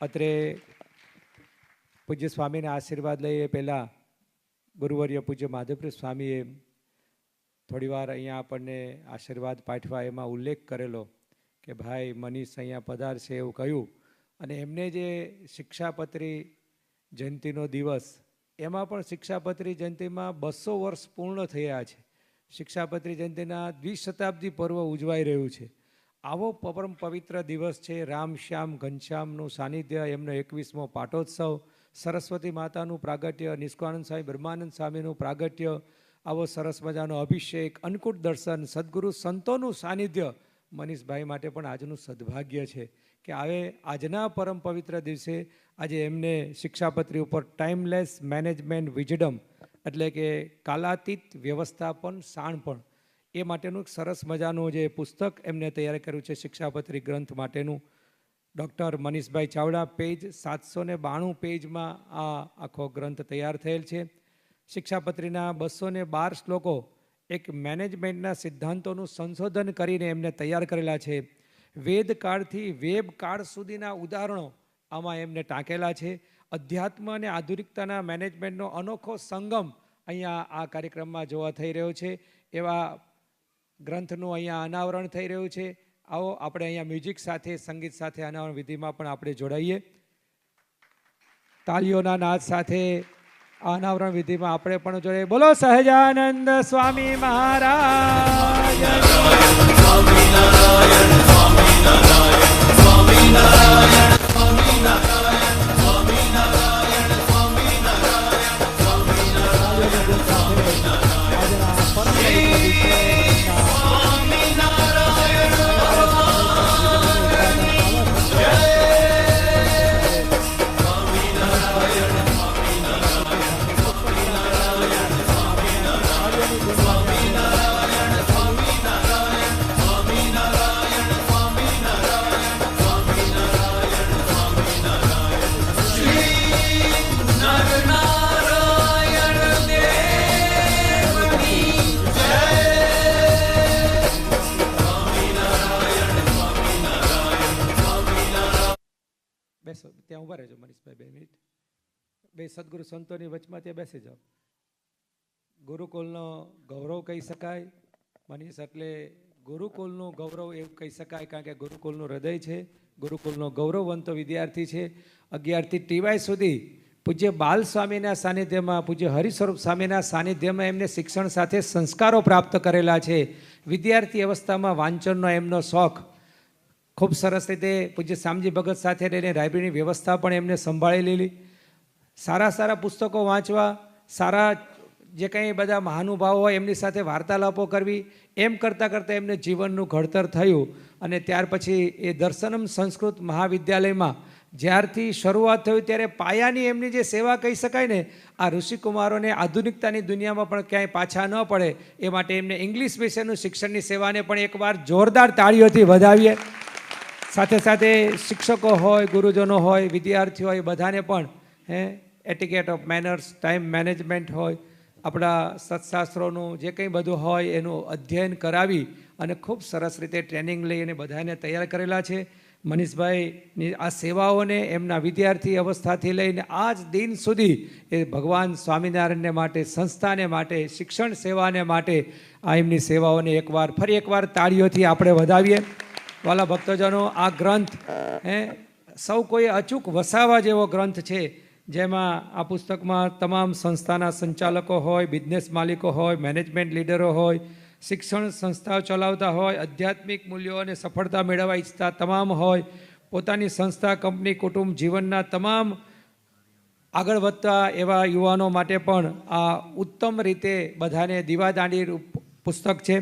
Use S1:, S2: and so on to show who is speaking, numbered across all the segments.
S1: અત્રે પૂજ્ય સ્વામીના આશીર્વાદ લઈએ પહેલાં ગુરુવર્ય પૂજ્ય માધવપ્રિય સ્વામીએ થોડીવાર અહીંયા આપણને આશીર્વાદ પાઠવા એમાં ઉલ્લેખ કરેલો કે ભાઈ મનીષ અહીંયા પધારશે એવું કહ્યું. અને એમને જે શિક્ષાપત્રી જયંતિનો દિવસ, એમાં પણ શિક્ષાપત્રી જયંતિમાં 200 વર્ષ પૂર્ણ થયા છે. શિક્ષાપત્રી જયંતિના દ્વિશતાબ્દી પર્વ ઉજવાઈ રહ્યું છે. આવો પરમ પવિત્ર દિવસ છે. રામ શ્યામ ઘનશ્યામનું સાનિધ્ય, એમનો 21મો પાટોત્સવ, સરસ્વતી માતાનું પ્રાગટ્ય, નિષ્કાનંદ સ્વામી બ્રહ્માનંદ સ્વામીનું પ્રાગટ્ય, આવો સરસ મજાનો અભિષેક, અન્નકૂટ દર્શન, સદગુરુ સંતોનું સાનિધ્ય મનીષભાઈ માટે પણ આજનું સદભાગ્ય છે કે આજના પરમ પવિત્ર દિવસે આજે એમને શિક્ષાપત્રી ઉપર ટાઈમલેસ મેનેજમેન્ટ વિઝડમ એટલે કે કાલાતીત વ્યવસ્થાપન શાણપણ, એ માટેનું સરસ મજાનું જે પુસ્તક એમને તૈયાર કર્યું છે શિક્ષાપત્રી ગ્રંથ માટેનું. ડૉક્ટર મનીષભાઈ ચાવડા, પેજ 792 પેજમાં આ આખો ગ્રંથ તૈયાર થયેલ છે. શિક્ષાપત્રીના 212 શ્લોકો એક મેનેજમેન્ટના સિદ્ધાંતોનું સંશોધન કરીને એમને તૈયાર કરેલા છે. વેદકાળથી વેબકાળ સુધીના ઉદાહરણો આમાં એમને ટાંકેલા છે. અધ્યાત્મ અને આધુનિકતાના મેનેજમેન્ટનો અનોખો સંગમ અહીંયા આ કાર્યક્રમમાં જોવા થઈ રહ્યો છે. એવા ગ્રંથનું અહીંયા અનાવરણ થઈ રહ્યું છે. આવો આપણે અહીંયા મ્યુઝિક સાથે, સંગીત સાથે અનાવરણ વિધિમાં પણ આપણે જોડાઈએ. તાળીઓના નાદ સાથે આ અનાવરણ વિધિમાં આપણે પણ જોડાઈએ. બોલો સહજાનંદ સ્વામી મહારાજ. સ્વામિનારાયણ, સ્વામિનારાયણ, સ્વામિનારાયણ, સ્વામિનારાયણ, સ્વામિનારાયણ, બેસો ત્યાં ઉભા રહેજો મનીષભાઈ, 2 મિનિટ. બે સદગુરુ સંતોની વચમાં ત્યાં બેસી જાઓ. ગુરુકુલનો ગૌરવ કહી શકાય મનીષ, એટલે ગુરુકુલનું ગૌરવ એવું કહી શકાય, કારણ કે ગુરુકુલનું હૃદય છે. ગુરુકુલનો ગૌરવવંતો વિદ્યાર્થી છે. 11 થી TY સુધી પૂજ્ય બાલ સ્વામીના સાનિધ્યમાં, પૂજ્ય હરિસ્વરૂપ સ્વામીના સાનિધ્યમાં એમને શિક્ષણ સાથે સંસ્કારો પ્રાપ્ત કરેલા છે. વિદ્યાર્થી અવસ્થામાં વાંચનનો એમનો શોખ, ખૂબ સરસ રીતે પૂજ્ય શામજી ભગત સાથે રહીને લાઇબ્રેરીની વ્યવસ્થા પણ એમને સંભાળી લીધી. સારા પુસ્તકો વાંચવા, સારા જે કંઈ બધા મહાનુભાવો હોય એમની સાથે વાર્તાલાપો કરવી, એમ કરતાં એમને જીવનનું ઘડતર થયું. અને ત્યાર પછી એ દર્શનમ સંસ્કૃત મહાવિદ્યાલયમાં જ્યારથી શરૂઆત થયું ત્યારે પાયાની એમની જે સેવા કહી શકાય ને, આ ઋષિકુમારોને આધુનિકતાની દુનિયામાં પણ ક્યાંય પાછા ન પડે એ માટે એમને ઇંગ્લિશ વિષયનું શિક્ષણની સેવાને પણ એકવાર જોરદાર તાળીઓથી વધાવીએ. સાથે સાથે શિક્ષકો હોય, ગુરુજનો હોય, વિદ્યાર્થીઓ હોય, બધાને પણ etiquette of manners, time management હોય, આપણા સત્શાસ્ત્રોનું જે કંઈ બધું હોય એનું અધ્યયન કરાવી અને ખૂબ સરસ રીતે ટ્રેનિંગ લઈ અને બધાને તૈયાર કરેલા છે. મનીષભાઈની આ સેવાઓને એમના વિદ્યાર્થી અવસ્થાથી લઈને આજ દિન સુધી એ ભગવાન સ્વામિનારાયણને માટે, સંસ્થાને માટે, શિક્ષણ સેવાને માટે આ એમની સેવાઓને ફરી એકવાર તાળીઓથી આપણે વધાવીએ. વાલા ભક્તજનો, આ ગ્રંથ સૌ કોઈ અચૂક વસાવા જેવો ગ્રંથ છે, જેમાં આ પુસ્તકમાં તમામ સંસ્થાના સંચાલકો હોય, બિઝનેસ માલિકો હોય, મેનેજમેન્ટ લીડરો હોય, શિક્ષણ સંસ્થાઓ ચલાવતા હોય, આધ્યાત્મિક મૂલ્યો અને સફળતા મેળવવા ઈચ્છતા તમામ હોય, પોતાની સંસ્થા, કંપની, કુટુંબ, જીવનના તમામ આગળ વધતા એવા યુવાનો માટે પણ આ ઉત્તમ રીતે બધાને દીવાદાંડી પુસ્તક છે.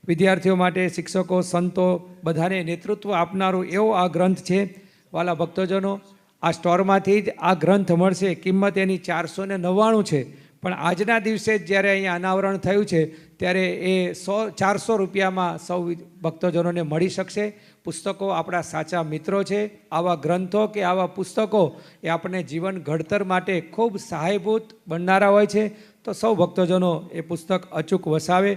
S1: વિદ્યાર્થીઓ માટે, શિક્ષકો, સંતો બધાને નેતૃત્વ આપનારું એવો આ ગ્રંથ છે. વાલા ભક્તજનો, આ સ્ટોરમાંથી જ આ ગ્રંથ મળશે. કિંમત એની 499 છે, પણ આજના દિવસે જ જ્યારે અહીંયા અનાવરણ થયું છે ત્યારે એ 400 રૂપિયામાં સૌ ભક્તજનોને મળી શકશે. પુસ્તકો આપણા સાચા મિત્રો છે. આવા ગ્રંથો કે આવા પુસ્તકો એ આપણને જીવન ઘડતર માટે ખૂબ સહાયભૂત બનનારા હોય છે. તો સૌ ભક્તજનો એ પુસ્તક અચૂક વસાવે.